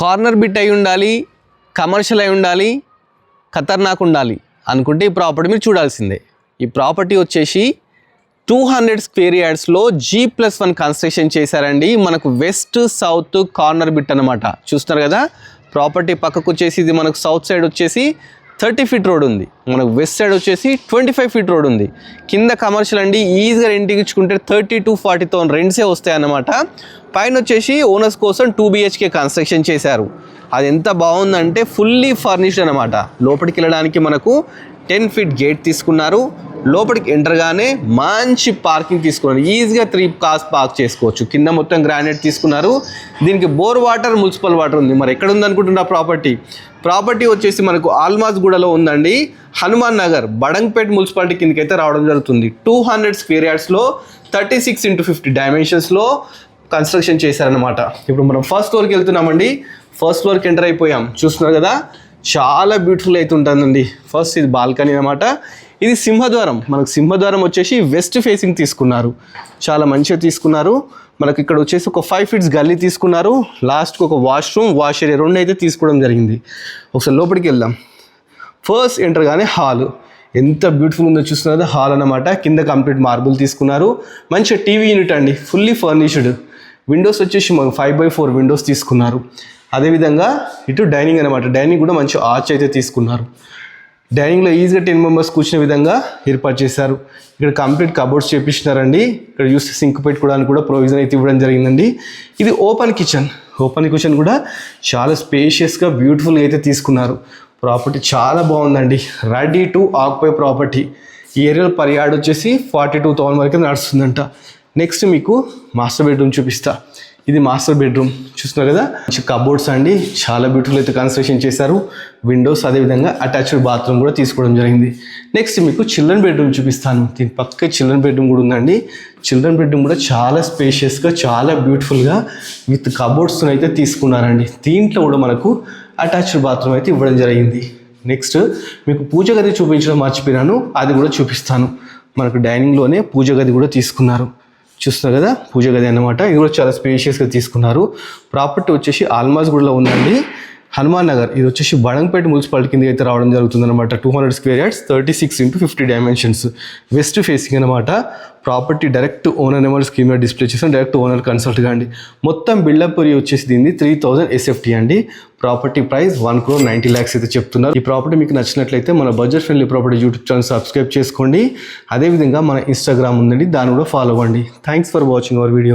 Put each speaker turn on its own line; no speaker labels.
Corner bit అయి ఉండాలి, commercial అయి ఉండాలి, ఖతర్నాక్ ఉండాలి అనుకుంటే ఈ ప్రాపర్టీ మీరు చూడాల్సిందే. ఈ ప్రాపర్టీ వచ్చేసి 200 స్క్వేర్ యార్డ్స్లో G+1 కన్స్ట్రక్షన్ చేశారండి. మనకు వెస్ట్ సౌత్ కార్నర్ బిట్ అనమాట. చూస్తున్నారు కదా, ప్రాపర్టీ పక్కకు వచ్చేసి ఇది మనకు సౌత్ సైడ్ వచ్చేసి 30 ఫీట్ రోడ్ ఉంది, మనకు వెస్ట్ సైడ్ వచ్చేసి 25 ఫీట్ రోడ్ ఉంది. కింద కమర్షియల్ అండి, ఈజీగా రెంట్కి ఇచ్చుకుంటే 30 to 40,000 రెంట్సే వస్తాయి అన్నమాట. పైన వచ్చేసి ఓనర్స్ కోసం 2 BHK కన్స్ట్రక్షన్ చేశారు. అది ఎంత బాగుందంటే ఫుల్లీ ఫర్నిష్డ్ అనమాట. లోపలికి వెళ్ళడానికి మనకు 10 ఫీట్ గేట్ తీసుకున్నారు. లోపలికి ఎంటర్గానే మంచి పార్కింగ్ తీసుకున్నారు. ఈజీగా 3 కార్స్ పార్క్ చేసుకోవచ్చు. కింద మొత్తం గ్రానైట్ తీసుకున్నారు. దీనికి బోర్ వాటర్, మున్సిపల్ వాటర్ ఉంది. మరి ఎక్కడ ఉంది అనుకుంటున్నా ప్రాపర్టీ వచ్చేసి మనకు ఆల్మాజ్గూడలో ఉందండి. హనుమాన్ నగర్ బడంగ్పేట్ మున్సిపాలిటీ కిందకైతే రావడం జరుగుతుంది. 200 స్క్వేర్ యార్డ్స్లో 36 x 50 డైమెన్షన్స్లో కన్స్ట్రక్షన్ చేశారనమాట. ఇప్పుడు మనం ఫస్ట్ ఫ్లోర్కి వెళ్తున్నామండి. ఫస్ట్ ఫ్లోర్కి ఎంటర్ అయిపోయాం. చూస్తున్నారు కదా, చాలా బ్యూటిఫుల్ అయితే ఉంటుందండి. ఫస్ట్ ఇది బాల్కనీ అనమాట. ఇది సింహద్వారం. మనకు సింహద్వారం వచ్చేసి వెస్ట్ ఫేసింగ్ తీసుకున్నారు. చాలా మంచిగా తీసుకున్నారు. మనకి ఇక్కడ వచ్చేసి ఒక 5 ఫీట్స్ గల్లీ తీసుకున్నారు. లాస్ట్కి ఒక వాష్రూమ్, వాష్ ఏరియా 2 అయితే తీసుకోవడం జరిగింది. ఒకసారి లోపలికి వెళ్దాం. ఫస్ట్ ఎంటర్గానే హాల్ ఎంత బ్యూటిఫుల్ ఉందో చూస్తున్నారు. హాల్ అనమాట. కింద కంప్లీట్ మార్బుల్ తీసుకున్నారు. మంచిగా టీవీ యూనిట్ అండి, ఫుల్లీ ఫర్నిష్డ్. విండోస్ వచ్చేసి మనకు 5x4 విండోస్ తీసుకున్నారు. అదేవిధంగా ఇటు డైనింగ్ అనమాట. డైనింగ్ కూడా మంచి ఆర్చ్ అయితే తీసుకున్నారు. డైనింగ్లో ఈజీగా 10 మెంబర్స్ కూర్చునే విధంగా ఏర్పాటు చేశారు. ఇక్కడ కంప్లీట్ కబోర్డ్స్ చేపిస్తున్నారండి. ఇక్కడ చూస్తే సింక్ పెట్టుకోవడానికి కూడా ప్రొవిజన్ అయితే ఇవ్వడం జరిగిందండి. ఇది ఓపెన్ కిచెన్ కూడా చాలా స్పేషియస్గా బ్యూటిఫుల్గా అయితే తీసుకున్నారు. ప్రాపర్టీ చాలా బాగుందండి. Ready to occupy property. ఈ ఏరియాలో పర్ యార్డ్ వచ్చేసి 42,000 వరకు నడుస్తుందంట. నెక్స్ట్ మీకు మాస్టర్ బెడ్రూమ్ చూపిస్తా. ఇది మాస్టర్ బెడ్రూమ్. చూస్తున్నారు కదా, కబోర్డ్స్ అండి, చాలా బ్యూటిఫుల్ అయితే కన్స్ట్రక్షన్ చేశారు. విండోస్, అదేవిధంగా అటాచ్డ్ బాత్రూమ్ కూడా తీసుకోవడం జరిగింది. నెక్స్ట్ మీకు చిల్డ్రన్ బెడ్రూమ్ చూపిస్తాను. దీని పక్క చిల్డ్రన్ బెడ్రూమ్ కూడా ఉందండి. చిల్డ్రన్ బెడ్రూమ్ కూడా చాలా స్పేషియస్గా, చాలా బ్యూటిఫుల్గా విత్ కబోర్డ్స్ అయితే తీసుకున్నారండి. దీంట్లో కూడా మనకు అటాచ్డ్ బాత్రూమ్ అయితే ఇవ్వడం జరిగింది. నెక్స్ట్ మీకు పూజ గది చూపించడం మర్చిపోయినాను, అది కూడా చూపిస్తాను. మనకు డైనింగ్లోనే పూజ గది కూడా తీసుకున్నారు. చూస్తున్నారు కదా, పూజ గది అన్నమాట. ఇది కూడా చాలా స్పేషియస్గా తీసుకున్నారు. ప్రాపర్టీ వచ్చేసి ఆల్మాజ్గూడలో ఉందండి. హనుమాన్ నగర్, ఇది వచ్చేసి బడంగ్పేట్ మున్సిపాలిటీ కింద అయితే రావడం జరుగుతుంది అనమాట. 200 square yards, 36 x 50 dimensions, west facing అనమాట. Property direct owner number screen మీద డిస్ప్లే చేసాం. డైరెక్ట్ ఓనర్ కన్సల్ట్ కాండి. మొత్తం బిల్డప్ వచ్చేసి దీన్ని 3000 SFT అండి. ప్రాపర్టీ ప్రైస్ 1,90 lakhs అయితే చెప్తున్నారు. ఈ ప్రాపర్టీ మీకు నచ్చినట్లయితే మన budget friendly property YouTube channel subscribe చేసుకోండి. అదేవిధంగా మన ఇన్స్టాగ్రామ్ ఉందండి, దాన్ని కూడా ఫాలో అవ్వండి. Thanks for watching our video.